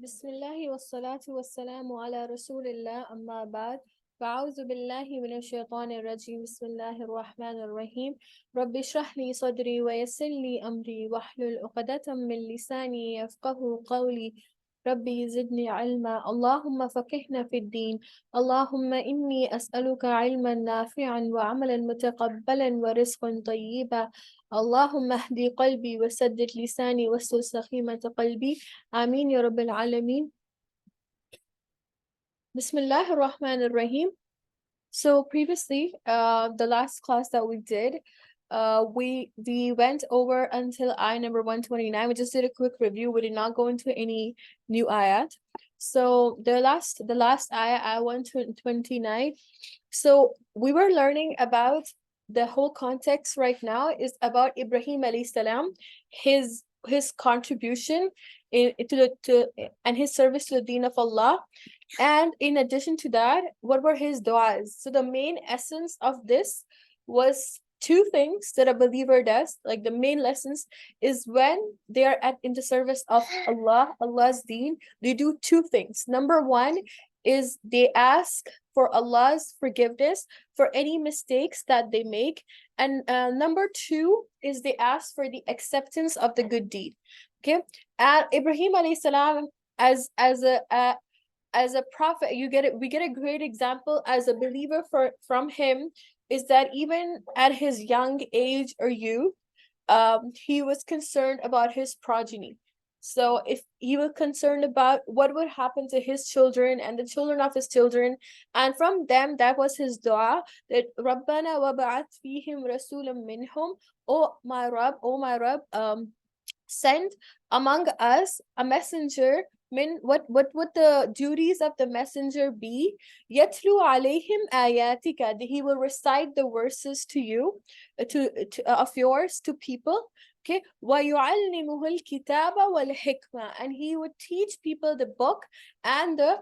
بسم الله والصلاة والسلام على رسول الله أما بعد فأعوذ بالله من الشيطان الرجيم بسم الله الرحمن الرحيم رب اشرح لي صدري ويسر لي أمري واحلل عقدة من لساني يفقه قولي ربي زدني علما اللهم فقهنا في الدين اللهم إني أسألك علما نافعا وعملا متقبلا ورزقا طيبا اللهم اهدي قلبي وسدد لساني واستر سخيمة قلبي آمين يا رب العالمين. Bismillah ar-Rahman ar-Rahim. So previously, the last class that we did, we went over until ayah number 129. We just did a quick review. We did not go into any new ayat. So the last ayah 129. So we were learning about the whole context right now is about Ibrahim alayhi salam, his contribution and his service to the deen of Allah. And in addition to that, what were his du'as? So the main essence of this was two things that a believer does. Like the main lessons is when they are in the service of Allah's deen, they do two things. Number one is they ask for Allah's forgiveness for any mistakes that they make. And number two is they ask for the acceptance of the good deed. Okay. Ibrahim alayhi salam as a prophet, we get a great example as a believer from him is that even at his young age or youth, he was concerned about his progeny. So if he was concerned about what would happen to his children and the children of his children, and from them, that was his dua, that Rabbana wab'ath fihim rasulam minhum, oh my Rabb, send among us a messenger. What would the duties of the messenger be? Yatlu alayhim ayatika, he will recite the verses to you, of yours to people. Okay, وَيُعَلِّمُهُ الْكِتَابَ وَالْحِكْمَةَ, and he would teach people the book and the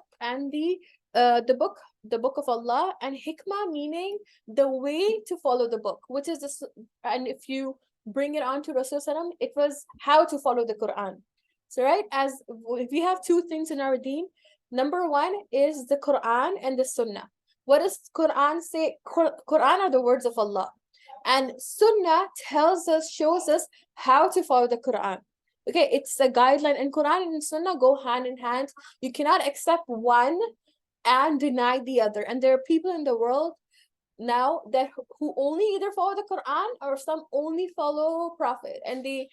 book of Allah, and hikmah meaning the way to follow the book, which is this. And if you bring it on to Rasulullah, it was how to follow the Quran. So right, as if we have two things in our deen, number one is the Quran and the Sunnah. What does Quran say? Quran are the words of Allah, and Sunnah shows us how to follow the Quran. Okay, it's a guideline, and Quran and Sunnah go hand in hand. You cannot accept one and deny the other. And there are people in the world now that who only either follow the Quran or some only follow Prophet, and they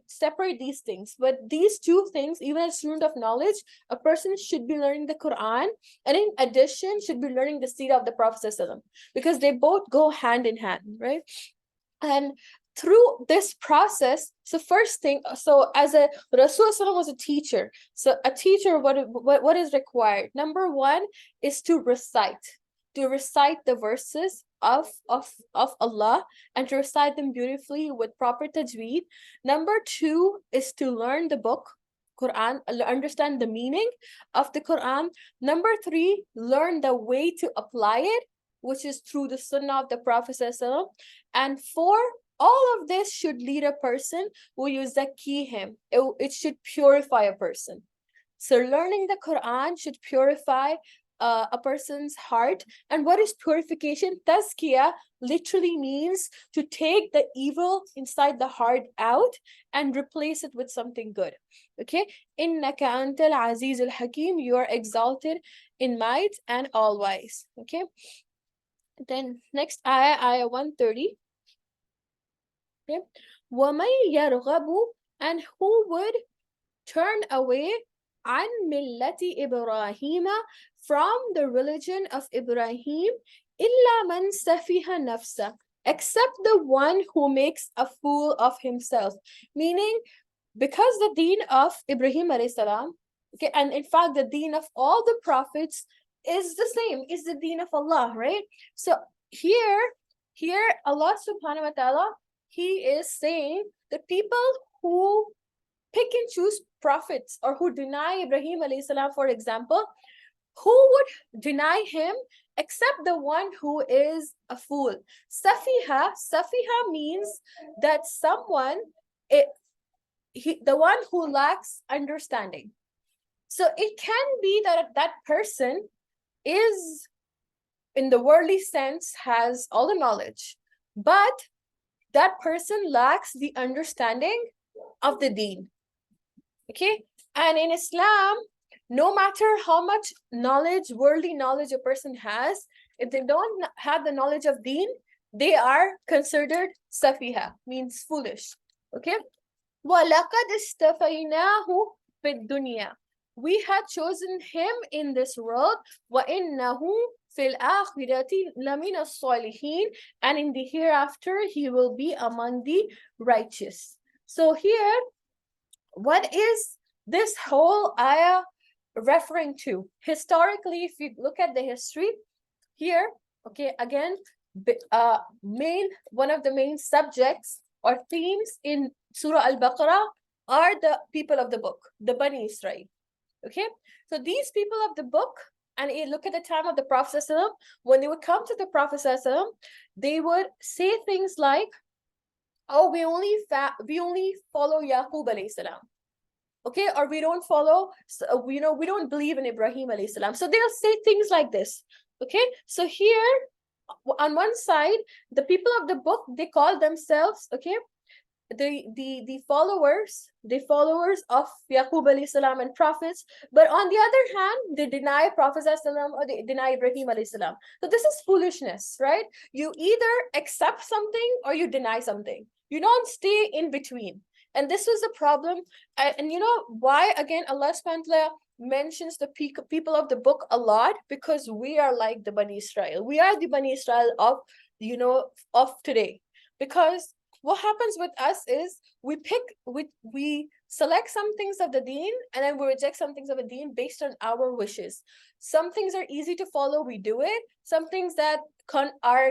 separate these things. But these two things, even as a student of knowledge, a person should be learning the Quran, and in addition should be learning the seerah of the Prophet, because they both go hand in hand, right? And through this process, so first thing, so as a Rasul was a teacher, so a teacher, what is required? Number one is to recite the verses of Allah, and to recite them beautifully with proper tajweed. Number two is to learn the book Quran, understand the meaning of the Quran. Number three, learn the way to apply it, which is through the Sunnah of the Prophet. And four, all of this should lead a person who yuzakki him. It should purify a person. So learning the Quran should purify a person's heart. And what is purification? Tazkiyah literally means to take the evil inside the heart out and replace it with something good. Okay? Innaka antal azizul hakim, you are exalted in might and all wise. Okay? Then next ayah 130. Okay? وَمَن يَرْغَبُ, and who would turn away عن ملة إبراهيم, from the religion of Ibrahim, إلا من سفه نفسه, except the one who makes a fool of himself. Meaning, because the deen of Ibrahim alayhi salam, okay, and in fact the deen of all the prophets is the same, is the deen of Allah, right? So here Allah subhanahu wa ta'ala, he is saying the people who pick and choose prophets, or who deny Ibrahim alayhi salam, for example, who would deny him except the one who is a fool. Safiha means that someone, the one who lacks understanding. So it can be that that person is, in the worldly sense, has all the knowledge, but that person lacks the understanding of the deen. Okay? And in Islam, no matter how much knowledge, worldly knowledge a person has, if they don't have the knowledge of deen, they are considered safiha, means foolish. Okay? وَلَقَدْ اسْتَفَيْنَاهُ فِي الدُّنْيَا. We had chosen him in this world. وَإِنَّهُ فِي الْآخِرَةِ لَمِنَ الصَّالِحِينَ. And in the hereafter, he will be among the righteous. So here, what is this whole ayah referring to? Historically, if you look at the history here, okay, again, one of the main subjects or themes in Surah Al-Baqarah are the people of the book, the Bani Israel. Okay, so these people of the book, and you look at the time of the Prophet ﷺ, when they would come to the Prophet ﷺ, they would say things like, "Oh, we only follow Yaqub alayhi salam." Okay, or we don't follow, we don't believe in Ibrahim alayhi salam. So they'll say things like this. Okay, so here on one side, the people of the book, they call themselves, okay, the followers of Yaqub alayhi salam and prophets, but on the other hand, they deny Prophet salam, or they deny Ibrahim alayhi salam. So this is foolishness, right? You either accept something or you deny something. You don't stay in between. And this was the problem. And you know why, again, Allah subhanahu wa ta'ala mentions the people of the book a lot? Because we are like the Bani Israel. We are the Bani Israel of, of today. Because what happens with us is we select some things of the deen, and then we reject some things of the deen based on our wishes. Some things are easy to follow, we do it. Some things that are,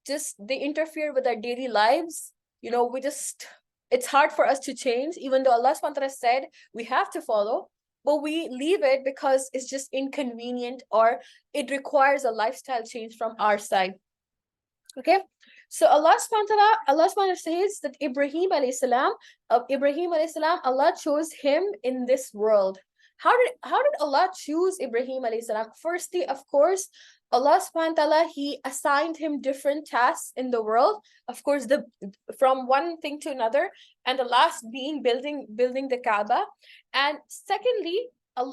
just they interfere with our daily lives. It's hard for us to change, even though Allah subhanahu wa ta'ala said we have to follow, but we leave it because it's just inconvenient, or it requires a lifestyle change from our side. Okay, so Allah subhanahu wa ta'ala says that Ibrahim alayhi salam, Allah chose him in this world. How did Allah choose Ibrahim alayhi salam? Firstly, of course, Allah subhanahu wa ta'ala, he assigned him different tasks in the world. Of course, from one thing to another, and the last being building the Kaaba. And secondly,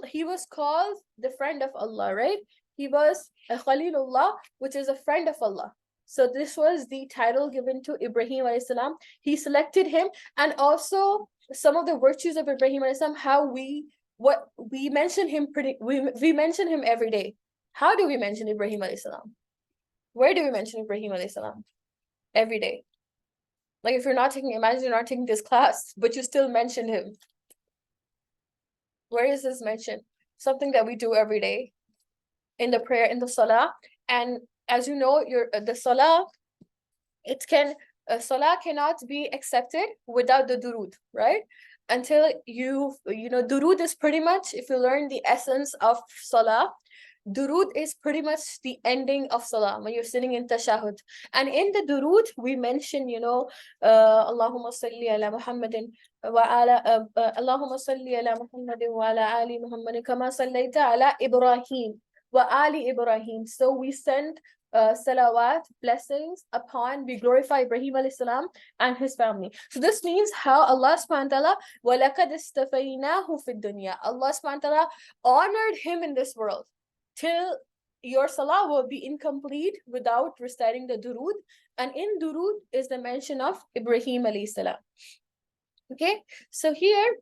he was called the friend of Allah, right? He was a Khalilullah, which is a friend of Allah. So this was the title given to Ibrahim alayhi salam. He selected him, and also some of the virtues of Ibrahim alayhi salam, how we mention him we mention him every day. How do we mention Ibrahim alayhi salam? Where do we mention Ibrahim alayhi salam? Every day. Like if imagine you're not taking this class, but you still mention him. Where is this mentioned? Something that we do every day in the prayer, in the salah. And as you know, the salah, salah cannot be accepted without the durud, right? Until durud is pretty much, if you learn the essence of salah, durud is pretty much the ending of salah when you're sitting in tashahud. And in the durud, we mention, Allahumma salli ala Muhammadin wa ala Allahumma salli ala Muhammadin wa ala ali Muhammadin kama sallaita ala Ibrahim wa ali Ibrahim. So we send salawat, blessings upon, we glorify Ibrahim alayhi salam and his family. So this means how Allah subhanahu wa ta'ala, وَلَقَدْ اسْتَفَيْنَاهُ فِي الدُّنْيَا, Allah subhanahu wa ta'ala honored him in this world. Till your salah will be incomplete without reciting the durud. And in durud is the mention of Ibrahim alayhi salam. Okay, so here,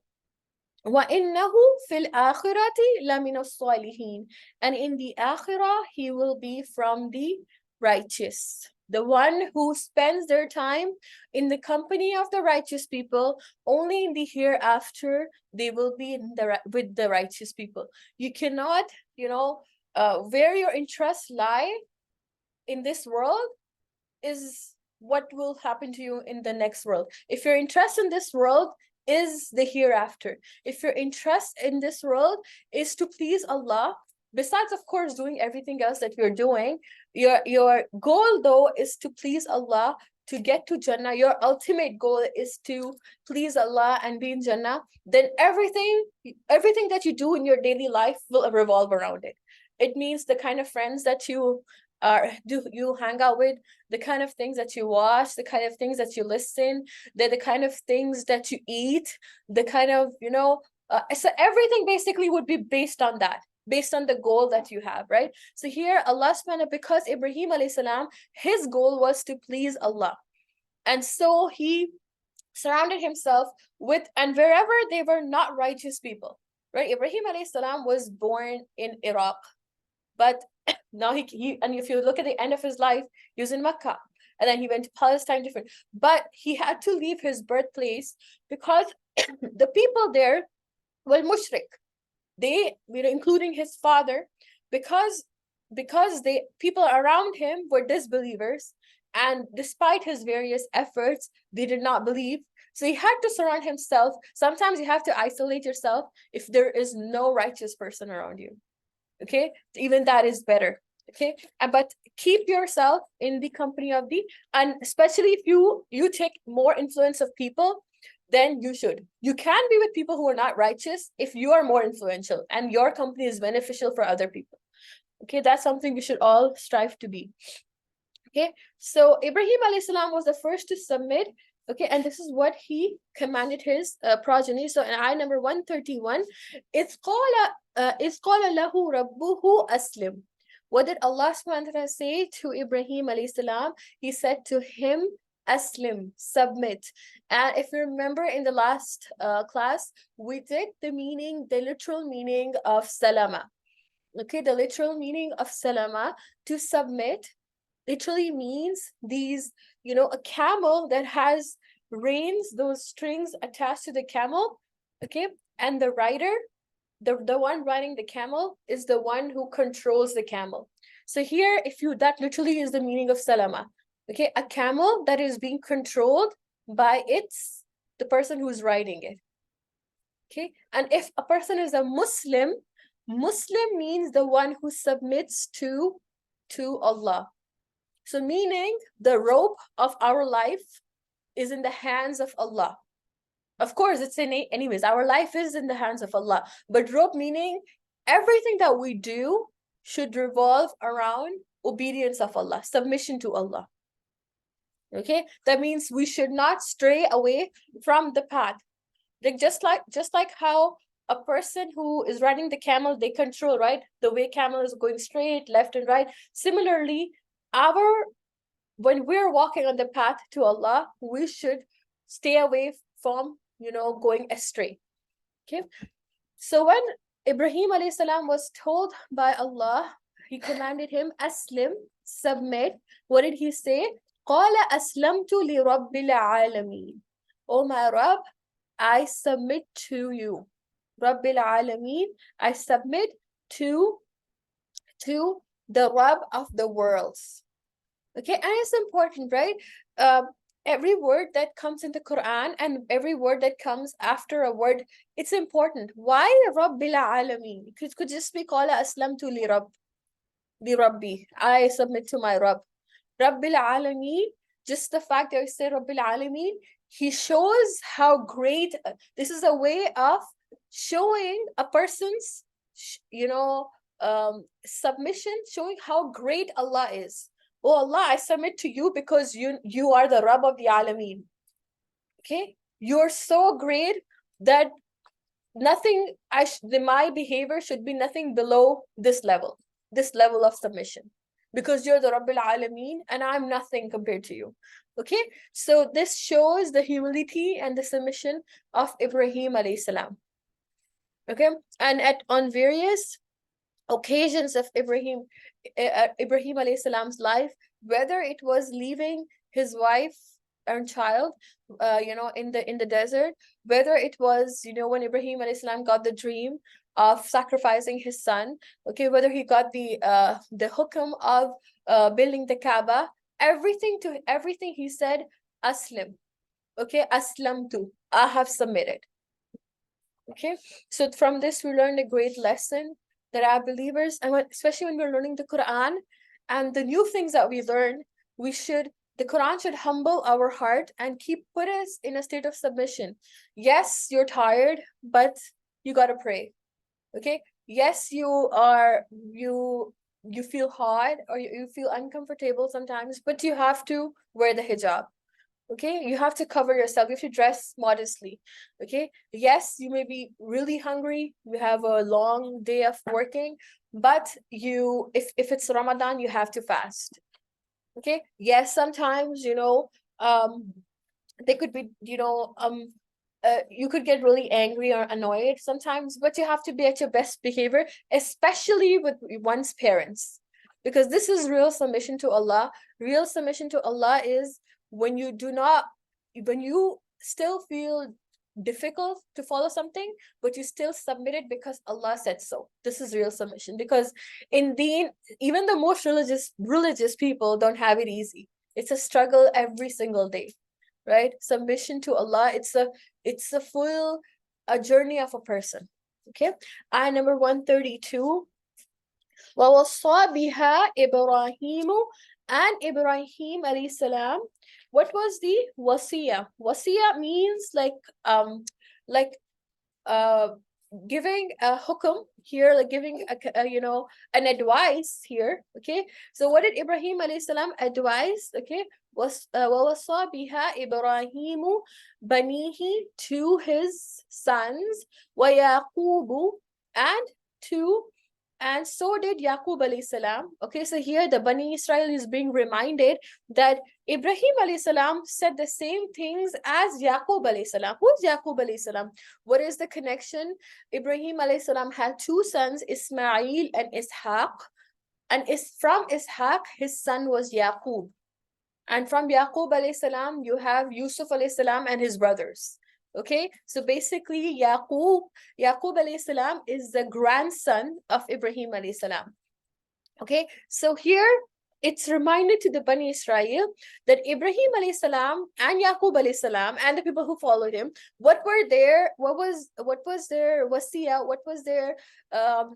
وَإِنَّهُ فِي الْآخِرَةِ لَمِنَ الصَّالِحِينَ. And in the akhirah, he will be from the righteous. The one who spends their time in the company of the righteous people, only in the hereafter, they will be with the righteous people. You cannot, where your interests lie in this world is what will happen to you in the next world. If your interest in this world is the hereafter, if your interest in this world is to please Allah, besides of course doing everything else that you're doing, your goal though is to please Allah, to get to Jannah, your ultimate goal is to please Allah and be in Jannah, then everything that you do in your daily life will revolve around it. It means the kind of friends that you you hang out with, the kind of things that you watch, the kind of things that you listen, the kind of things that you eat, the kind of, so everything basically would be based on that, based on the goal that you have, right? So here Allah subhanahu, because Ibrahim alayhi salam, his goal was to please Allah. And so he surrounded himself with, and wherever they were not righteous people, right? Ibrahim alayhi salam was born in Iraq, but now he and if you look at the end of his life, he was in Mecca, and then he went to Palestine, different. But he had to leave his birthplace because the people there were mushrik. They, including his father, because they people around him were disbelievers, and despite his various efforts, they did not believe. So he had to surround himself. Sometimes you have to isolate yourself if there is no righteous person around you. Okay, even that is better. Okay, but keep yourself in the company of the, and especially if you take more influence of people, then you can be with people who are not righteous if you are more influential and your company is beneficial for other people. Okay, that's something we should all strive to be. Okay, so Ibrahim alayhi salam was the first to submit. Okay, and this is what he commanded his progeny. So in ayah number 131, إِذْ قَالَ لَهُ رَبُّهُ أَسْلِمْ. What did Allah subhanahu wa ta'ala say to Ibrahim alayhi salam? He said to him, Aslim, submit. And if you remember in the last class, we did the literal meaning of salama. Okay, the literal meaning of salama, to submit, literally means these, a camel that has reins, those strings attached to the camel. Okay, and the rider, the one riding the camel, is the one who controls the camel. So here, that literally is the meaning of salama. Okay, a camel that is being controlled by the person who's riding it. Okay, and if a person is a Muslim means the one who submits to Allah. So meaning the rope of our life is in the hands of Allah. Of course, it's anyways, our life is in the hands of Allah. But rope meaning everything that we do should revolve around obedience of Allah, submission to Allah. Okay, that means we should not stray away from the path. Like just like how a person who is riding the camel, they control, right, the way camel is going straight, left and right. Similarly, when we're walking on the path to Allah, we should stay away from going astray. Okay, so when Ibrahim alayhi salam was told by Allah, he commanded him, Aslim, submit. What did he say? قال أسلمت لرب العالمين. Oh my Rabb, I submit to you. Rabbil Alameen, I submit to the Rabb of the worlds. Okay, and it's important, right? Every word that comes in the Quran and every word that comes after a word, it's important. Why Rabbil Alameen? It could just be called Aslamtu li Rabbi. I submit to my Rabb. Rabbil Alameen, just the fact that I say Rabbil Alameen, he shows how great, this is a way of showing a person's, submission, showing how great Allah is. Oh Allah, I submit to you because you are the Rabb of the Alameen. Okay, you're so great that nothing, my behavior should be nothing below this level of submission, because you're the Rabbil Alameen and I'm nothing compared to you. Okay, so this shows the humility and the submission of Ibrahim alayhi salam. Okay, and on various occasions of Ibrahim alayhi salam's life, whether it was leaving his wife and child, in the desert, whether it was, when Ibrahim alayhi salam got the dream of sacrificing his son, okay, whether he got the hukam of building the Kaaba, everything he said, Aslim. Okay, Aslamtu, I have submitted. Okay, so from this we learned a great lesson that our believers, and especially when we're learning the Quran and the new things that we learn, we should The Quran should humble our heart and put us in a state of submission. Yes, you're tired, but you gotta pray. Okay? Yes, you feel hot, or you feel uncomfortable sometimes, but you have to wear the hijab. Okay, you have to cover yourself, you have to dress modestly. Okay, yes, you may be really hungry, you have a long day of working, but if it's Ramadan, you have to fast. Okay, yes, sometimes they could be you could get really angry or annoyed sometimes, but you have to be at your best behavior, especially with one's parents, because this is real submission to Allah. Real submission to Allah is when you still feel difficult to follow something, but you still submit it because Allah said so. This is real submission, because in Deen, even the most religious people don't have it easy. It's a struggle every single day, right? Submission to Allah, it's a full a journey of a person. Okay. Ayah number 132. وَوَصَّى بِهَا إِبْرَاهِيمُ, and Ibrahim alayhi salam. What was the wasiya? Wasiya means like uh giving a hukum here, like giving an advice here. Okay, so what did Ibrahim alayhi salam advise? Okay, was وَوَصَّى بِهَا إِبْرَاهِيمُ بَنِيهِ, to his sons, وَيَعْقُوبُ, and to and so did Yaqub alayhi salam. Okay, so here the Bani Israel is being reminded that Ibrahim alayhi salam said the same things as Yaqub alayhi salam. Who is Yaqub alayhi salam? What is the connection? Ibrahim alayhi salam had two sons, Ismail and Ishaq. And from Ishaq, his son was Yaqub. And from Yaqub alayhi salam, you have Yusuf alayhi salam and his brothers. Okay, so basically Yaqub alayhi salam is the grandson of Ibrahim alayhi salam. Okay, so here it's reminded to the Bani Israel that Ibrahim alayhi salam and Yaqub alayhi salam and the people who followed him, what was their wasiya, what was their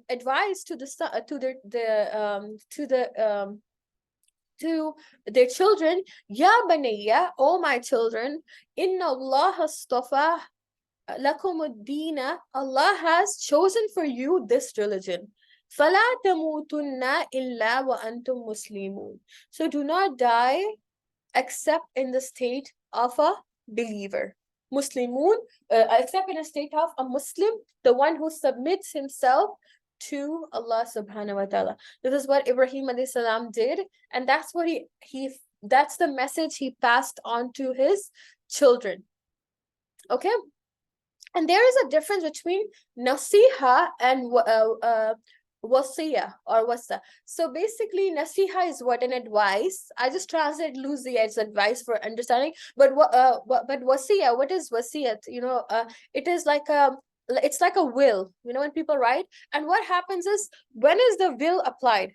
advice to their children? Ya Banayya, oh my children, Inna Allah astafa lakumuddina, Allah has chosen for you this religion. فَلَا تَمُوتُنَّ إِلَّا وَأَنْتُمْ مُسْلِمُونَ. So do not die except in the state of a believer. Muslimun, except in a state of a Muslim, the one who submits himself to Allah subhanahu wa ta'ala. This is what Ibrahim alayhi salam did, and that's what that's the message he passed on to his children. Okay? And there is a difference between nasiha and wasiya or wasa. So basically, nasiha is what? An advice. I just translate loosely as advice for understanding. But wasiya, what is wasiyat? It is it's like a will. When people write, and what happens is, when is the will applied?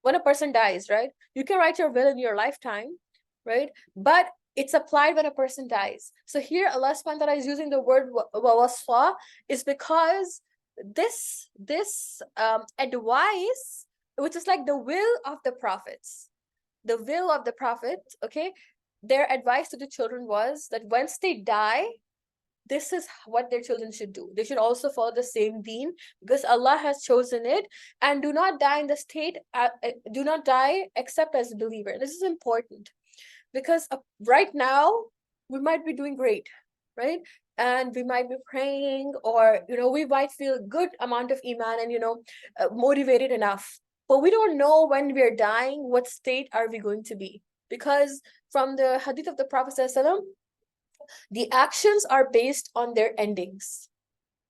When a person dies, right? You can write your will in your lifetime, right? But it's applied when a person dies. So here Allah subhanahu wa ta'ala is using the word wasfa, is because this advice, which is like the will of the prophets, okay, their advice to the children was that once they die, this is what their children should do. They should also follow the same deen, because Allah has chosen it. And do not die in the state, do not die except as a believer. This is important, because right now we might be doing great, right? And we might be praying, or we might feel good amount of iman and motivated enough, but we don't know when we're dying what state are we going to be. Because from the hadith of the Prophet ﷺ, the actions are based on their endings.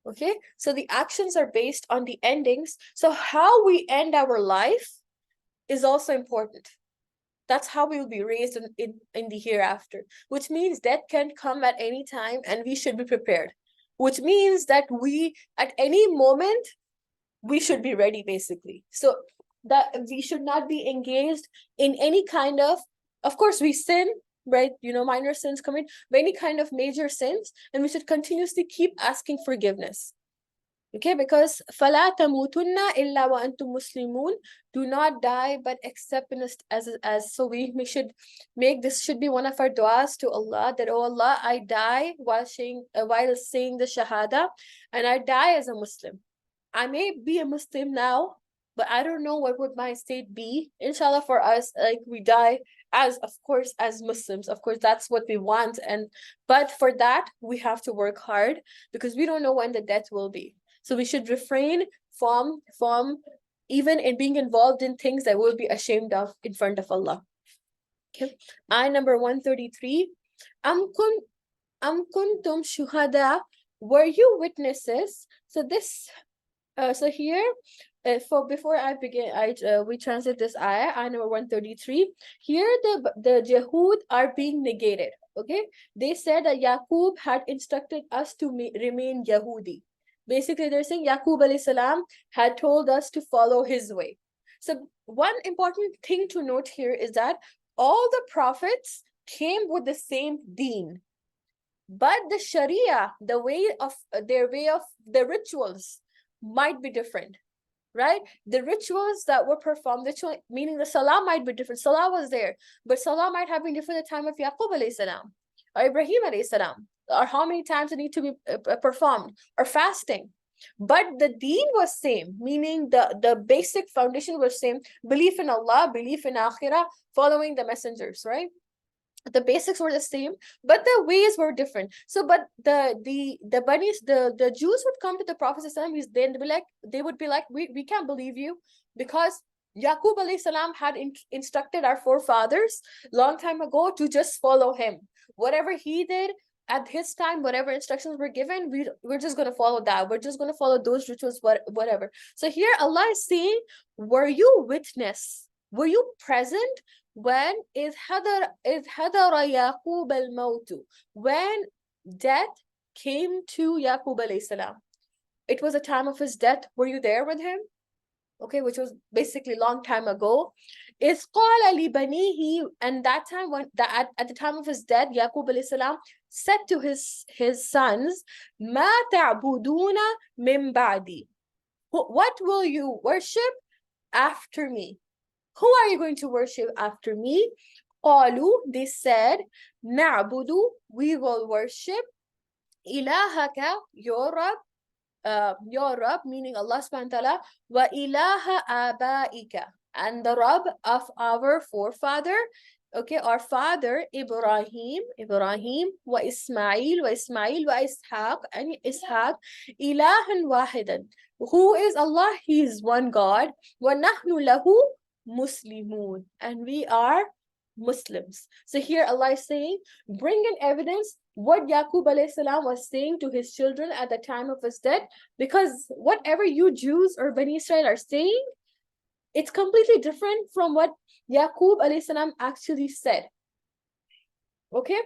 Okay, so the actions are based on the endings. So how we end our life is also important. That's how we will be raised in the hereafter, which means death can come at any time, and we should be prepared, which means that we, at any moment, we should be ready, basically. So that we should not be engaged in any kind of course, we sin, right? Minor sins commit, but any kind of major sins, and we should continuously keep asking forgiveness. Okay, because فَلَا تَمُوتُنَّ إِلَّا وَأَنْتُمْ مُسْلِمُونَ. Do not die but except in as so we should make this should be one of our du'as to Allah, that oh Allah, I die while saying the shahada, and I die as a Muslim. I may be a Muslim now, but I don't know what would my state be. Inshallah, for us, like we die as, of course, as Muslims. Of course, that's what we want, but for that we have to work hard because we don't know when the death will be. So we should refrain from even in being involved in things that we'll be ashamed of in front of Allah. Okay. Ayah number 133. Am kuntum shuhada. Were you witnesses? So this so here for before I begin, we translate this ayah number 133. Here the Jehud are being negated. Okay, they said that Yaqub had instructed us to remain Yahudi. Basically, they're saying Yaqub alayhi salam had told us to follow his way. So one important thing to note here is that all the prophets came with the same deen, but the Sharia, the way of the rituals might be different, right? The rituals that were performed, meaning the salah might be different. Salah was there, but salah might have been different at the time of Yaqub alayhi salam or Ibrahim alayhi salam, or how many times it need to be performed, or fasting. But the deen was same, meaning the basic foundation was same: belief in Allah, belief in akhirah, following the messengers, right? The basics were the same, but the ways were different. So but the bunnies, the Jews would come to the Prophet they would be like, we can't believe you, because Yaqub alayhi salam had instructed our forefathers long time ago to just follow him. Whatever he did at his time, whatever instructions were given, we're just going to follow that. We're just going to follow those rituals, whatever. So here Allah is saying, were you witness? Were you present when إذ حضر يعقوب الموت, when death came to Yaqub alayhi salam? It was a time of his death. Were you there with him? Okay, which was basically long time ago. إذ قال لبنيه, and that time when at the time of his death, Yaqub alayhi salam said to his sons, ما تعبدون من بعدي. What will you worship after me? Who are you going to worship after me? قالوا, they said, نعبد, we will worship إلهك, your Rabb, meaning Allah subhanahu wa ta'ala, wa ilaha abaika, and the Rabb of our forefather, okay, our father Ibrahim, wa Ismail, wa Ishaq, and Ishaq, ilahan wahidan. Who is Allah? He is one God. Wa nahnu lahu muslimun, and we are Muslims. So here Allah is saying, bring in evidence what Yaqub alayhi salam was saying to his children at the time of his death, because whatever you Jews or Bani Israel are saying, it's completely different from what Yaqub alayhi salam actually said. Okay,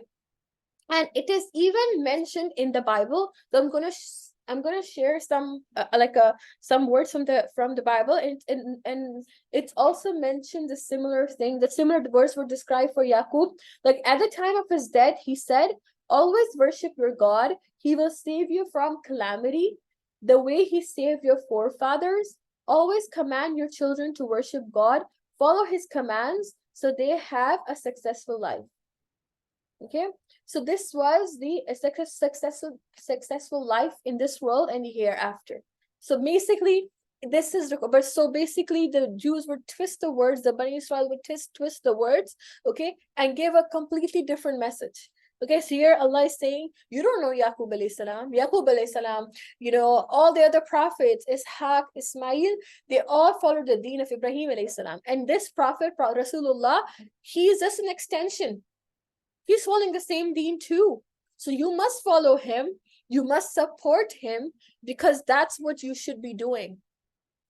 and it is even mentioned in the Bible. So I'm gonna share some some words from the Bible, and it's also mentioned the similar thing. The similar words were described for Yaqub. Like at the time of his death, he said, "Always worship your God. He will save you from calamity, the way he saved your forefathers. Always command your children to worship God. Follow his commands, so they have a successful life." Okay, so this was the successful life in this world and the hereafter. So basically, this is so basically the Jews would twist the words, the Bani Israel would twist the words, okay, and give a completely different message. Okay, so here Allah is saying, you don't know Yaqub alayhi salam. Yaqub alayhi salam, all the other prophets, Ishaq, Ismail, they all followed the deen of Ibrahim alayhi salam. And this prophet, Rasulullah, he is just an extension. He's following the same deen too. So you must follow him. You must support him, because that's what you should be doing.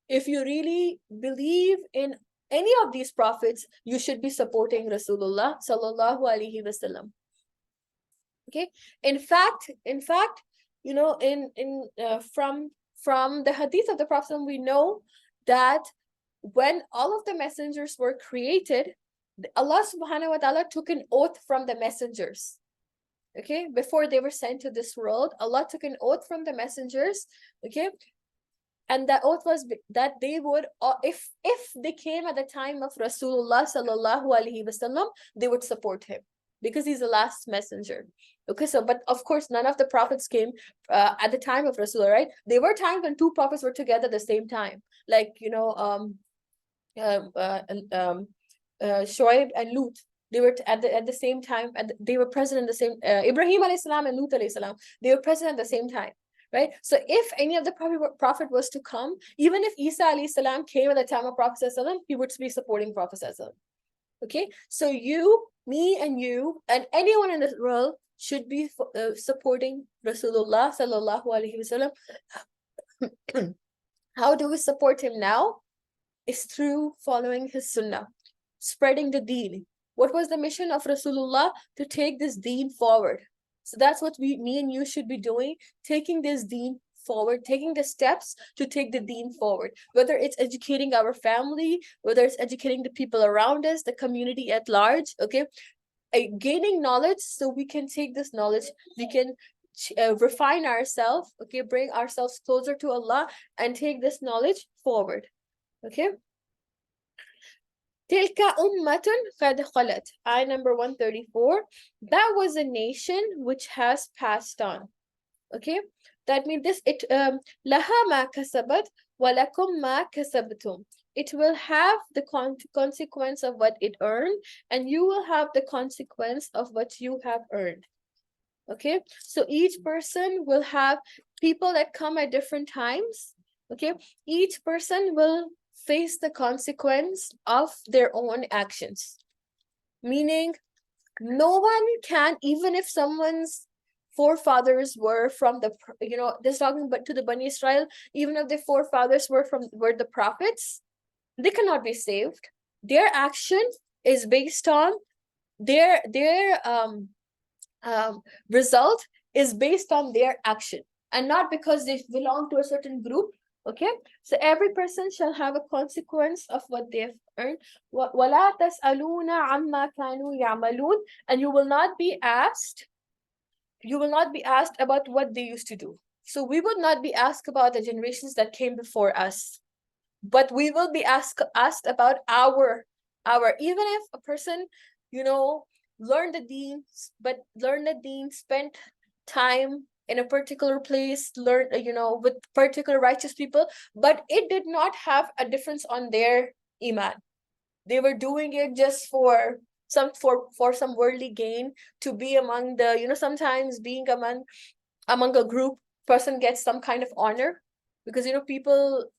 If you really believe in any of these prophets, you should be supporting Rasulullah sallallahu alaihi wasallam. Okay. In fact, from the hadith of the Prophet, we know that when all of the messengers were created, Allah subhanahu wa ta'ala took an oath from the messengers. Okay, before they were sent to this world, Allah took an oath from the messengers. Okay, And the oath was that they would, if they came at the time of Rasulullah sallallahu alaihi wasallam, they would support him because he's the last messenger. Okay, so but of course none of the prophets came at the time of Rasulullah, right? There were times when two prophets were together at the same time, like Shoaib and Lut. They were at the same time, they were present in the same Ibrahim alayhi salam and Lut alayhi salam. They were present at the same time, right? So if any of the prophet was to come, even if Isa alayhi salam came at the time of Prophet sallam, he would be supporting Prophet sallam. Okay, so you, me, and you, and anyone in this world should be supporting Rasulullah sallallahu alaihi wasallam. How do we support him now? Is through following his sunnah, spreading the deen. What was the mission of Rasulullah? To take this deen forward. So that's what me and you should be doing, taking this deen forward, taking the steps to take the deen forward, whether it's educating our family, whether it's educating the people around us, the community at large, okay? Gaining knowledge so we can take this knowledge, we can refine ourselves, okay, bring ourselves closer to Allah and take this knowledge forward, okay? Tilka ummatun qad khalat. Ayah number 134. That was a nation which has passed on. Okay, that means this, it laha ma kasabat wa lakum ma kasabtum. It will have the consequence of what it earned, and you will have the consequence of what you have earned. Okay, so each person will have people that come at different times. Okay, each person will face the consequence of their own actions, meaning no one can, even if someone's forefathers were from the, this talking but to the Bani Israel, even if their forefathers were the prophets, they cannot be saved. Their action is based on their result is based on their action, and not because they belong to a certain group. Okay, so every person shall have a consequence of what they've earned. وَلَا تَسْأَلُونَ عَمَّا كَانُوا يَعْمَلُونَ. And you will not be asked about what they used to do. So we would not be asked about the generations that came before us, but we will be asked about our even if a person learned the deen, spent time in a particular place, learn with particular righteous people, but it did not have a difference on their iman. They were doing it just for some worldly gain, to be among the sometimes being among a group, person gets some kind of honor, because people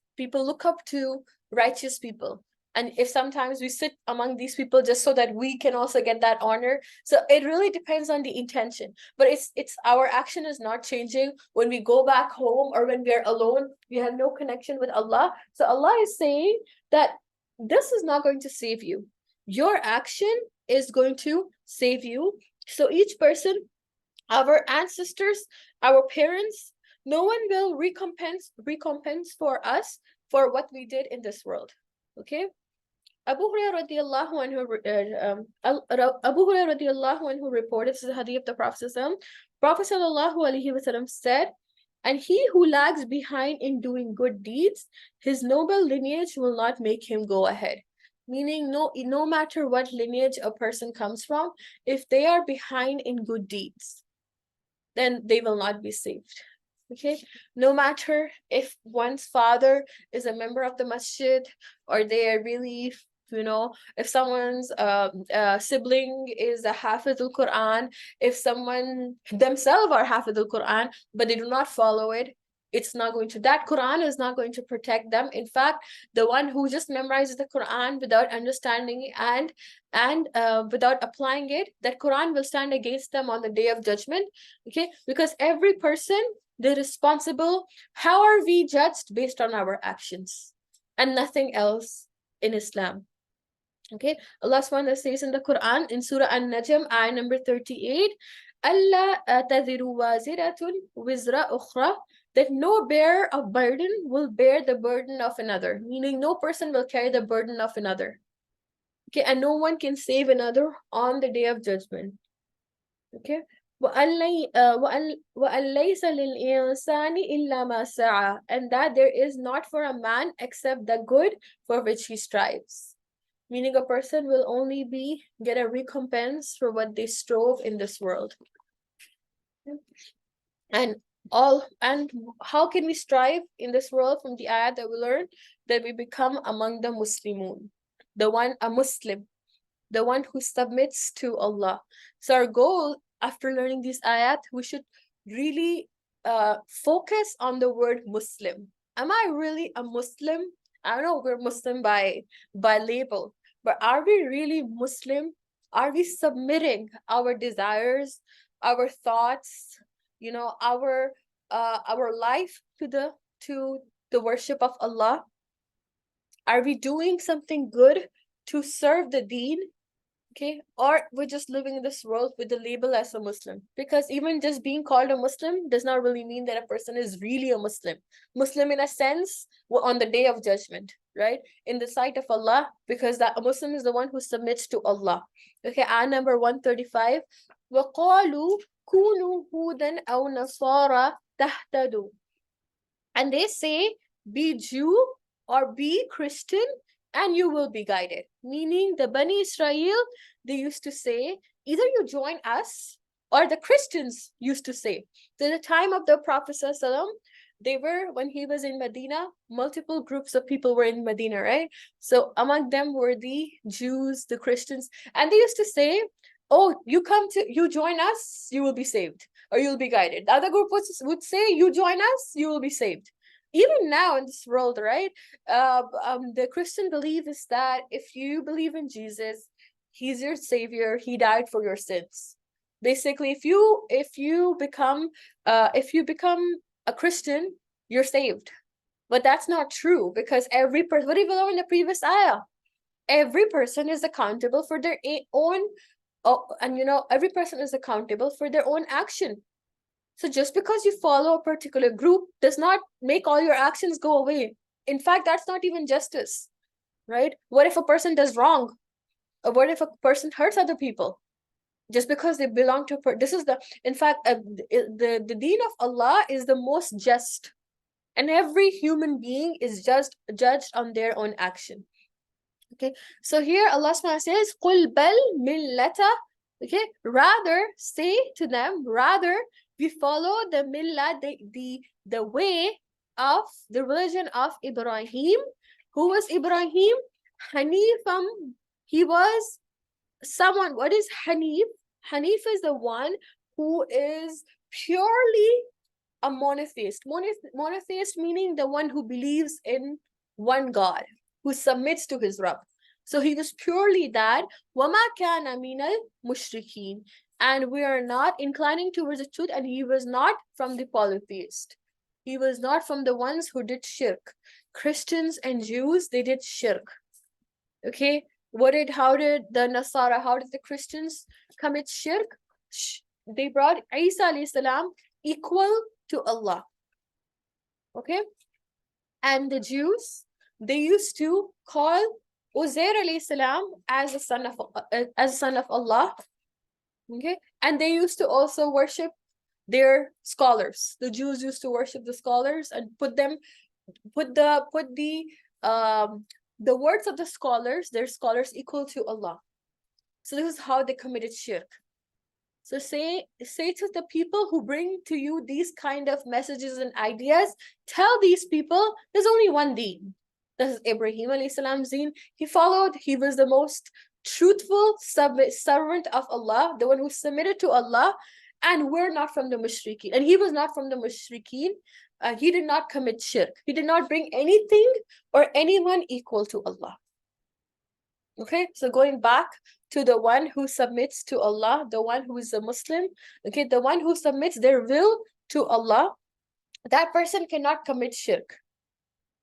look up to righteous people, and if sometimes we sit among these people just so that we can also get that honor. So it really depends on the intention, but it's our action is not changing when we go back home, or when we're alone, we have no connection with Allah. So Allah is saying that this is not going to save you, your action is going to save you. So each person, our ancestors, our parents, no one will recompense for us for what we did in this world. Okay, Abu Hurairah radiallahu anhu reported, this is the hadith of the Prophet sallallahu alaihi wasallam said, and he who lags behind in doing good deeds, his noble lineage will not make him go ahead. Meaning, no matter what lineage a person comes from, if they are behind in good deeds, then they will not be saved. Okay, no matter if one's father is a member of the masjid, or they are really, if someone's sibling is a Hafiz al-Quran, if someone themselves are Hafiz al-Quran, but they do not follow it, that Quran is not going to protect them. In fact, the one who just memorizes the Quran without understanding and without applying it, that Quran will stand against them on the day of judgment. Okay, because every person, they're responsible. How are we judged? Based on our actions and nothing else in Islam. Okay, Allah SWT says in the Quran, in Surah An-Najm, ayah number 38, Allah tadhiru waziratun wizra ukhra, that no bearer of burden will bear the burden of another, meaning no person will carry the burden of another. Okay, and no one can save another on the day of judgment. Okay, وَأَن لَيْسَ لِلْإِنسَانِ إِلَّا مَا سَعَى, and that there is not for a man except the good for which he strives. Meaning a person will only get a recompense for what they strove in this world. And how can we strive in this world? From the ayat that we learn, that we become among the Muslimun, a Muslim, the one who submits to Allah. So our goal after learning these ayat, we should really focus on the word Muslim. Am I really a Muslim? I know we're Muslim by label, but are we really Muslim? Are we submitting our desires, our thoughts, our life to the worship of Allah? Are we doing something good to serve the deen? Okay, or we're just living in this world with the label as a Muslim, because even just being called a Muslim does not really mean that a person is really a Muslim in a sense on the day of judgment, right, in the sight of Allah, because that a Muslim is the one who submits to Allah. Okay, ayah number 135, وَقَالُوا كُونُوا هُودًا أَوْ نَصَارَى تَهْتَدُوا, and they say, be Jew or be Christian and you will be guided. Meaning the Bani Israel, they used to say, either you join us, or the Christians used to say. So the time of the Prophet ﷺ, when he was in Medina, multiple groups of people were in Medina, right? So among them were the Jews, the Christians, and they used to say, oh, you join us, you will be saved, or you'll be guided. The other group would say, you join us, you will be saved. Even now in this world, right? The Christian belief is that if you believe in Jesus, he's your savior, he died for your sins. Basically, if you become a Christian, you're saved. But that's not true, because every person, what did we learn in the previous ayah? Every person is accountable for their own, every person is accountable for their own action. So just because you follow a particular group does not make all your actions go away. In fact, that's not even justice, right? What if a person does wrong? Or what if a person hurts other people? Just because they belong to the deen of Allah is the most just. And every human being is just judged on their own action. Okay, so here Allah SWT says, قُلْ بَلْ مِلَّةَ. Okay, rather say to them, rather we follow the millah, the way of the religion of Ibrahim. Who was Ibrahim? Hanifam. He was someone. What is Hanif? Hanif is the one who is purely a monotheist. Monotheist meaning the one who believes in one God, who submits to his Rabb. So he was purely that. وَمَا كَانَ مِنَ الْمُشْرِكِينَ, and we are not inclining towards the truth, and he was not from the polytheist. He was not from the ones who did shirk. Christians and Jews, they did shirk. Okay, how did the Christians commit shirk? They brought Isa alayhi salam equal to Allah. Okay, and the Jews, they used to call Uzair alayhi salam as a son of Allah. Okay, and they used to also worship their scholars. The Jews used to worship the scholars and put the words of their scholars equal to Allah. So this is how they committed shirk. So say to the people who bring to you these kind of messages and ideas, tell these people there's only one deen. This is Ibrahim alayhi salam's deen. He was the most truthful servant of Allah, the one who submitted to Allah, and we're not from the mushrikeen. And he was not from the mushrikeen. He did not commit shirk. He did not bring anything or anyone equal to Allah. Okay, so going back to the one who submits to Allah, the one who is a Muslim, okay, the one who submits their will to Allah, that person cannot commit shirk.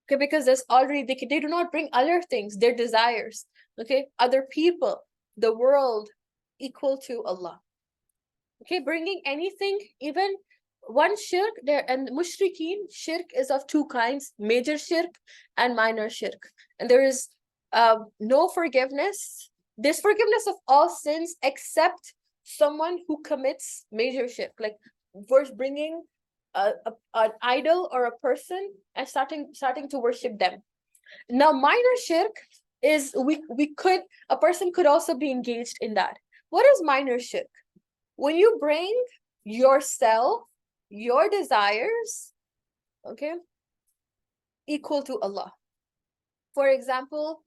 Okay, because there's already, they do not bring other things, their desires, okay, other people, the world, equal to Allah. Okay, bringing anything, even one shirk there, and mushrikeen, shirk is of two kinds, major shirk and minor shirk. And there is no forgiveness. There's forgiveness of all sins except someone who commits major shirk, like first bringing an idol or a person and starting to worship them. Now, minor shirk is a person could also be engaged in that. What is minor shirk? When you bring yourself, your desires, okay, equal to Allah. For example,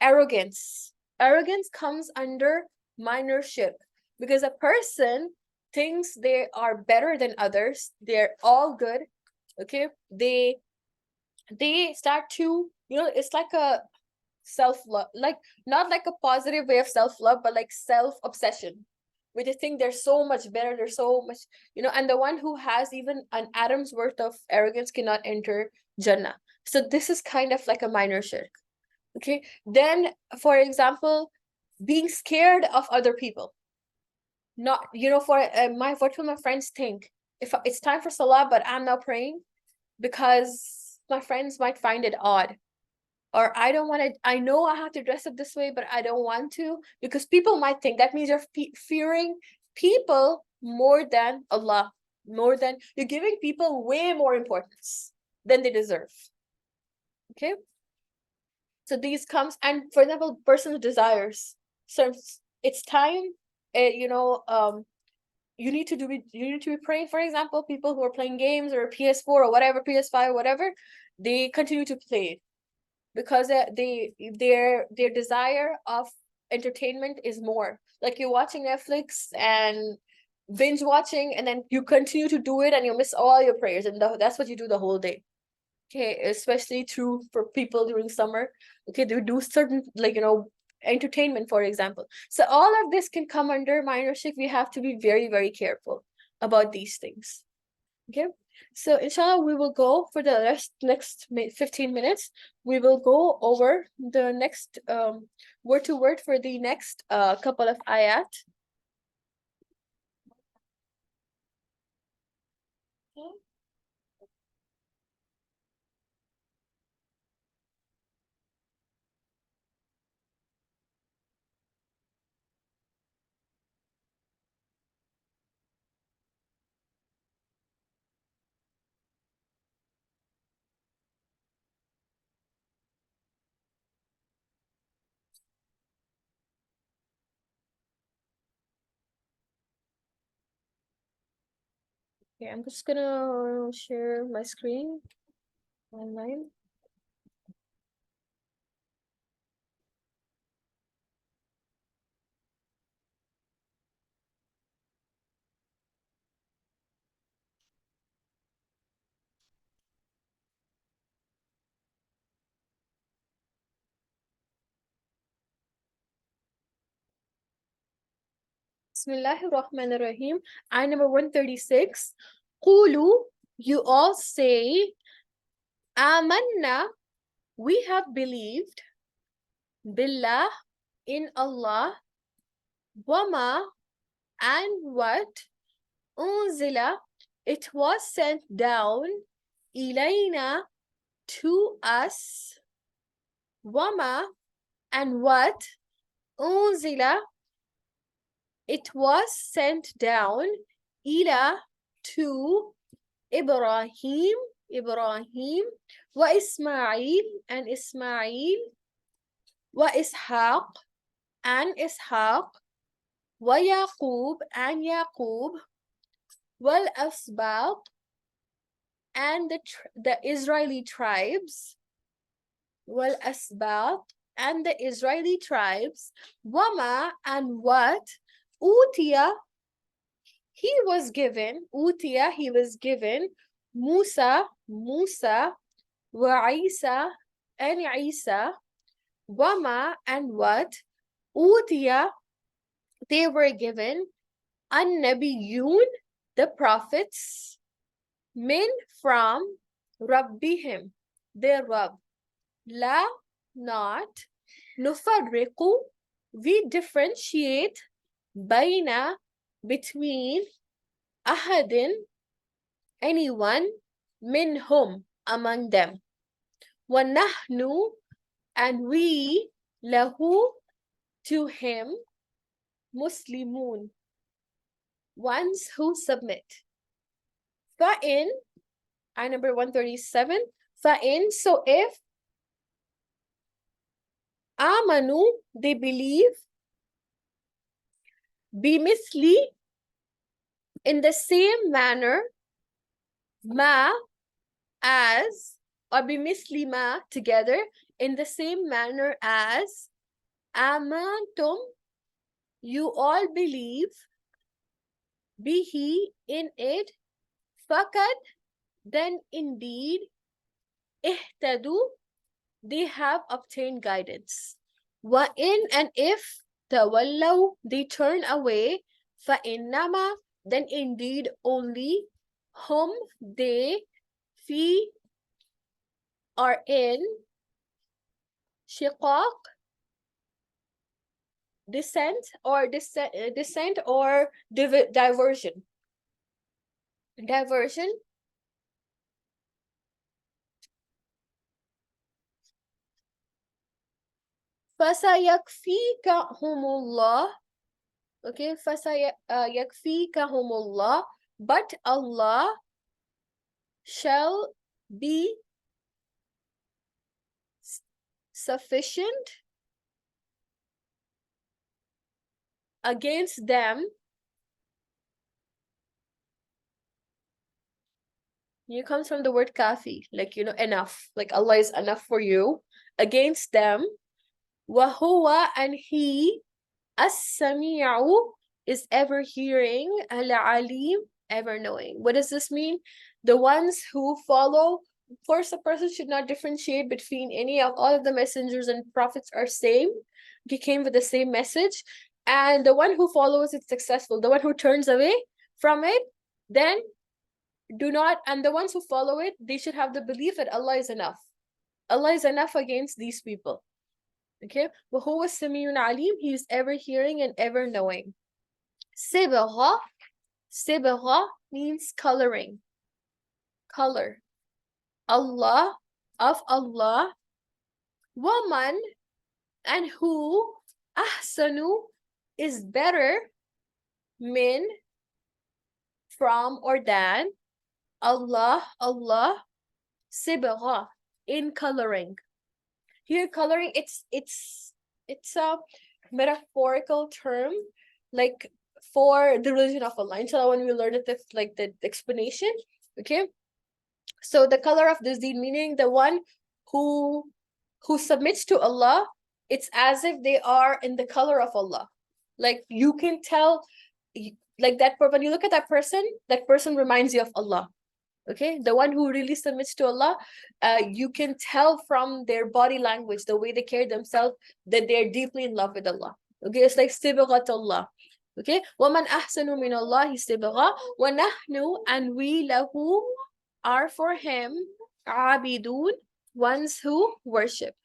arrogance. Arrogance comes under minor shirk because a person thinks they are better than others. They're all good. Okay. They start to, it's like a self-love, like not like a positive way of self-love, but like self-obsession, where they think they're so much better, they're so much, and the one who has even an atom's worth of arrogance cannot enter Jannah. So this is kind of like a minor shirk. Okay. Then, for example, being scared of other people. Not, for what will my friends think if it's time for salah, but I'm not praying because my friends might find it odd, or I don't want to, I know I have to dress up this way, but I don't want to because people might think. That means you're fearing people more than Allah, more than you're giving people way more importance than they deserve. Okay. So these comes, and for example, personal desires. So it's time, you need to be praying. For example, people who are playing games or PS4 or whatever, PS5 or whatever, they continue to play because their desire of entertainment is more. Like you're watching Netflix and binge watching, and then you continue to do it and you miss all your prayers, and that's what you do the whole day. Okay, especially true for people during summer. Okay, they do certain, like, entertainment, for example. So all of this can come under minor shirk. We have to be very, very careful about these things. Okay, so inshallah, we will go for the next 15 minutes. We will go over the next word to word for the next couple of ayat. Okay. Okay, I'm just gonna share my screen online. Bismillahir Rahmanir Rahim. Ayah number 136. Qulu, you all say, Amanna, we have believed, Billah, in Allah, Wama, and what, Unzila, it was sent down, Ilayna, to us, Wama, and what, Unzila, it was sent down, Ila, to Ibrahim, wa Ismail, and Ismail, wa Ishaq, and Ishaq, wa Yaqub, and Yaqub, wal Asbaq, and the Israeli tribes, wal Asbaq, and the Israeli tribes, wama, and what, Utiya, he was given, Musa, wa Isa, and Isa, wama, and what, Utiya, they were given, an-nabiyun, the prophets, min, from, Rabbihim, their Rabb, la, not, nufarriqu, we differentiate, baina, between, ahadin, anyone, minhum, among them, wa nahnu, and we, lahu, to him, muslimun, ones who submit. فَإِن, ayah number 137, فَإِن, so if آمَنُوا, they believe, بِمِثْلِ, in the same manner, ma, as, or بِمِثْلِ ma, together, in the same manner as, آمَنْتُمْ, you all believe, bihi, in it, فَقَدْ, then indeed, ihtadu, they have obtained guidance. Wa in, and if tawallaw, they turn away, fa innama, then indeed only, hum, they, fi, are in, shiqaq, descent or diversion. Diversion. Fasayakfikahumullah. Okay, fasayakfikahumullah. But Allah shall be sufficient against them. It comes from the word kafi, like, enough. Like Allah is enough for you against them. Wahuwa, and He, as-sami'u, is ever hearing, al-alim, ever knowing. What does this mean? The ones who follow, of course, a person should not differentiate between any of all of the messengers and prophets are same. He came with the same message. And the one who follows is successful. The one who turns away from it, then do not, and the ones who follow it, they should have the belief that Allah is enough. Allah is enough against these people. Okay? وَهُوَ السَّمِيعُ الْعَلِيمُ, He is ever hearing and ever knowing. Sibgha, sibgha means coloring. Color. Allah, of Allah. Waman, and who, ahsanu, is better, min, from or than, Allah, sibgha, in coloring. Here, coloring, it's a metaphorical term, like for the religion of Allah. Inshallah, when we learn it, like the explanation. Okay, so the color of this deed, meaning the one who submits to Allah, it's as if they are in the color of Allah. Like you can tell, like that when you look at that person reminds you of Allah. Okay, the one who really submits to Allah, you can tell from their body language, the way they carry themselves, that they're deeply in love with Allah. Okay, it's like sibghat Allah. Okay, وَمَنْ أَحْسَنُ مِنَ اللَّهِ سِبْغَةً وَنَحْنُ, and we, lahu, are for Him, عَابِدُونَ, ones who worship.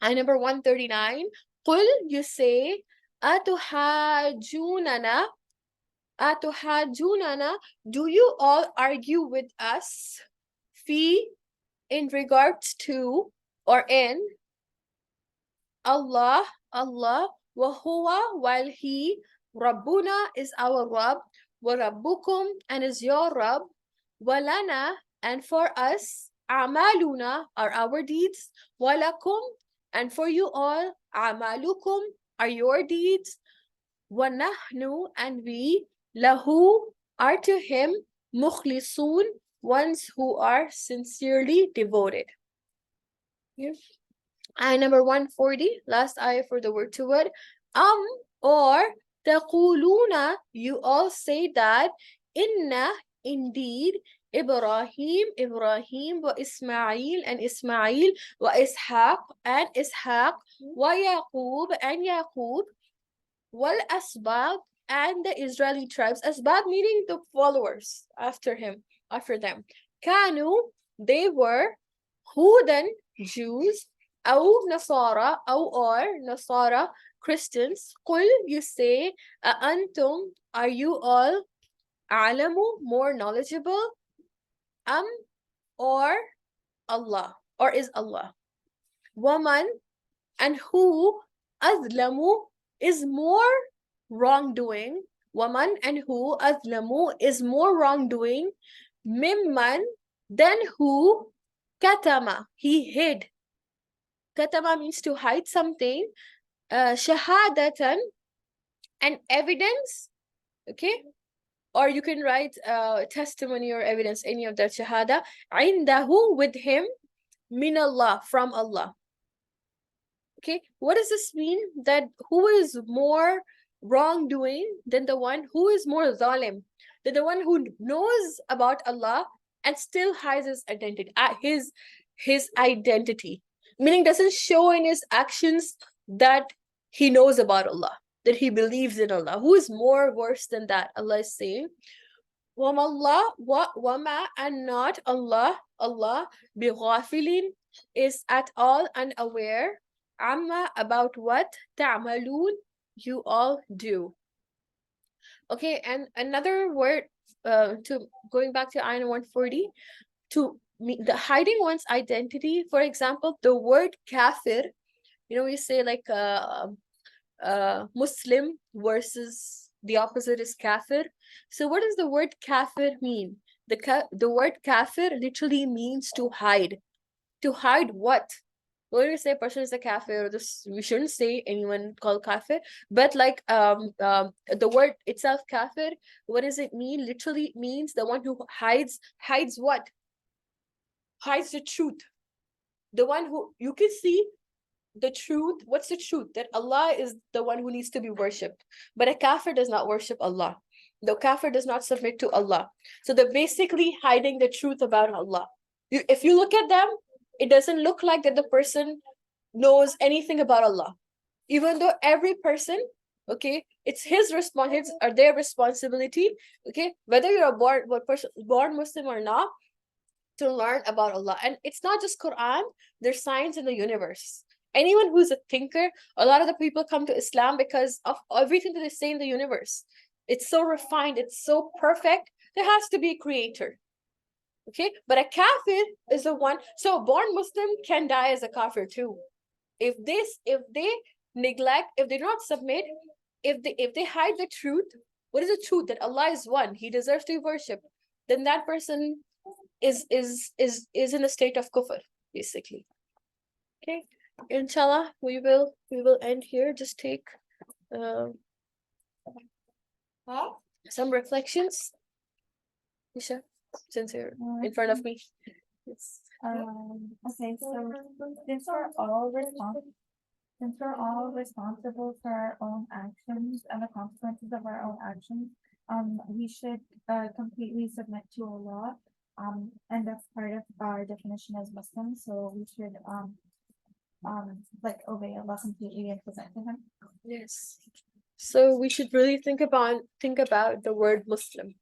And number 139, قُلْ, you say, أَتُحَاجُونَنَا, do you all argue with us, fi, in regards to, or in, Allah, wahuwa, while He, Rabbuna, is our Rabb, wa Rabbukum, and is your Rabb, walana, and for us, amaluna, are our deeds, walakum, and for you all, amalukum, are your deeds, wa nahnu, and we, lahu, are to Him, mukhlisun, ones who are sincerely devoted. Yes. Ayah number 140, last ayah for the word to word. Or taquluna, you all say that, inna, indeed, Ibrahim, wa Ismail, and Ismail, wa Ishaq, and Ishaq, wa Yaqub, and Yaqub, wal asbab, and the Israeli tribes. Asbab meaning the followers after them. Kanu, they were, Hudan, Jews, or Nasara, Christians. Qul, you say, antum, are you all, a'lamu, more knowledgeable, or Allah, or is Allah. Waman, and who, azlamu, is more wrongdoing. Waman, and who azlamu is more wrongdoing. Mimman, then who katama, he hid. Katama means to hide something. Shahadatan, and evidence. Okay, or you can write testimony or evidence, any of that. Shahada indahu, with him, min Allah, from Allah. Okay, what does this mean? That who is more wrongdoing than the one who is more zalim, than the one who knows about Allah and still hides his identity, his identity, meaning doesn't show in his actions that he knows about Allah, that he believes in Allah. Who is more worse than that? Allah is saying, wama, and not Allah, bighafilin, is at all unaware, amma, about what, ta'malun, you all do. Okay, and another word, to going back to Ayah 140, to the hiding one's identity. For example, the word kafir, we say like Muslim versus the opposite is kafir. So what does the word kafir mean? The word kafir literally means to hide. To hide what? When we say a person is a kafir, this, we shouldn't say anyone called kafir, but like the word itself, kafir, what does it mean? Literally, it means the one who hides what? Hides the truth. The one who you can see the truth. What's the truth? That Allah is the one who needs to be worshipped. But a kafir does not worship Allah. The kafir does not submit to Allah. So they're basically hiding the truth about Allah. If you look at them, it doesn't look like that the person knows anything about Allah. Even though every person, okay, it's his or their responsibility, okay, whether you're born Muslim or not, to learn about Allah. And it's not just Quran, there's science in the universe. Anyone who's a thinker, a lot of the people come to Islam because of everything that they say in the universe. It's so refined, it's so perfect. There has to be a creator. Okay, but a kafir is the one. So born Muslim can die as a kafir too. If they neglect, if they do not submit, if they hide the truth, what is the truth? That Allah is one, He deserves to be worshipped. Then that person is in a state of kufr, basically. Okay, inshallah, we will end here. Just take some reflections, Isha, since you're in front of me. Yes. Okay, so since we're all responsible for our own actions and the consequences of our own actions, we should completely submit to Allah. And that's part of our definition as Muslims. So we should like obey Allah completely and submit to Him. Yes. So we should really think about the word Muslim.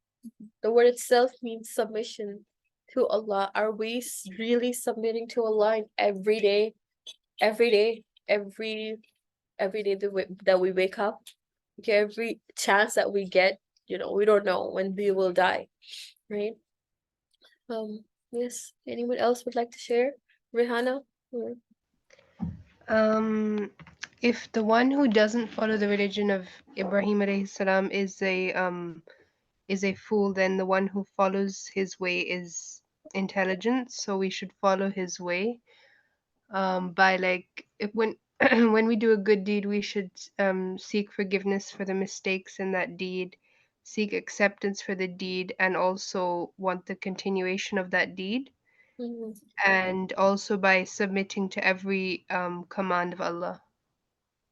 The word itself means submission to Allah. Are we really submitting to Allah in every day that we wake up? Okay, every chance that we get, we don't know when we will die, right? Yes. Anyone else would like to share? Rihanna? If the one who doesn't follow the religion of Ibrahim alayhi salam is a fool, then the one who follows his way is intelligent. So we should follow his way. By like if when when we do a good deed, we should seek forgiveness for the mistakes in that deed, seek acceptance for the deed, and also want the continuation of that deed. Mhm. And also by submitting to every command of Allah.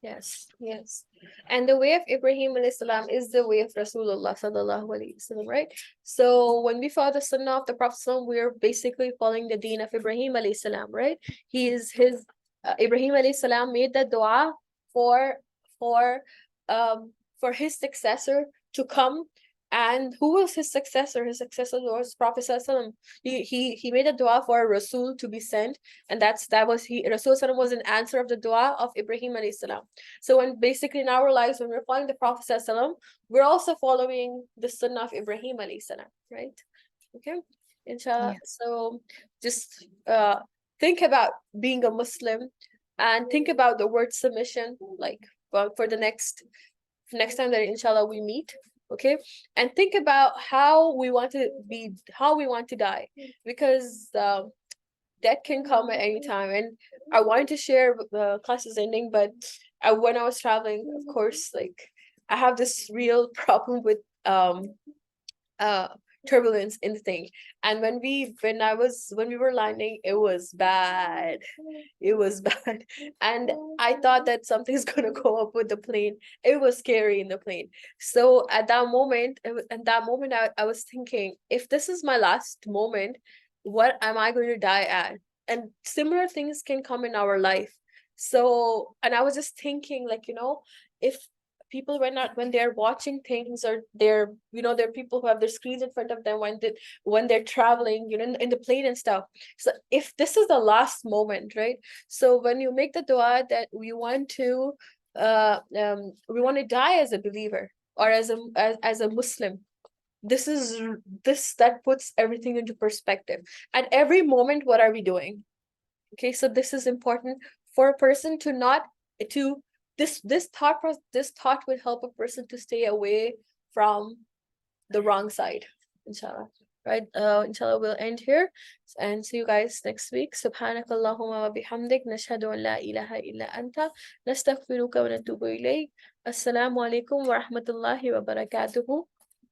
Yes, yes. And the way of Ibrahim alayhi salam is the way of Rasulullah sallallahu alayhi wasallam, right? So when we follow the sunnah of the Prophet sallam, we are basically following the deen of Ibrahim alayhi salam, right? Ibrahim alayhi salam made the dua for for his successor to come. And who was his successor? His successor was Prophet sallallahu alayhi wasallam. He made a dua for a Rasul to be sent, and Rasul sallam was an answer of the dua of Ibrahim alayhi salam. So when basically in our lives, when we're following the Prophet sallam, we're also following the sunnah of Ibrahim alayhi salam, right? Okay, inshallah. Yeah. So just think about being a Muslim and think about the word submission, like for the next next time that inshallah we meet. Okay, and think about how we want to die, because that can come at any time. And I wanted to share, the class is ending, but when I was traveling, of course, like I have this real problem with uh turbulence in the thing. And when we were landing, it was bad. It was bad. And I thought that something's gonna go up with the plane. It was scary in the plane. So at that moment, I was thinking, if this is my last moment, what am I going to die at? And similar things can come in our life. So, and I was just thinking, like, if people, when they're watching things, or they're, there are people who have their screens in front of them when they're traveling, in the plane and stuff. So if this is the last moment, right? So when you make the dua that we want to die as a believer, or as a Muslim, this is this that puts everything into perspective. At every moment, what are we doing? Okay, so this is important for a person to not to this thought will help a person to stay away from the wrong side, inshallah. Right, inshallah, we'll end here and see you guys next week. Subhanak Allahumma wa bihamdik, nashhadu an la ilaha illa anta, nastaghfiruka wa natubu ilayk. Assalamu alaikum wa rahmatullahi wa barakatuhu.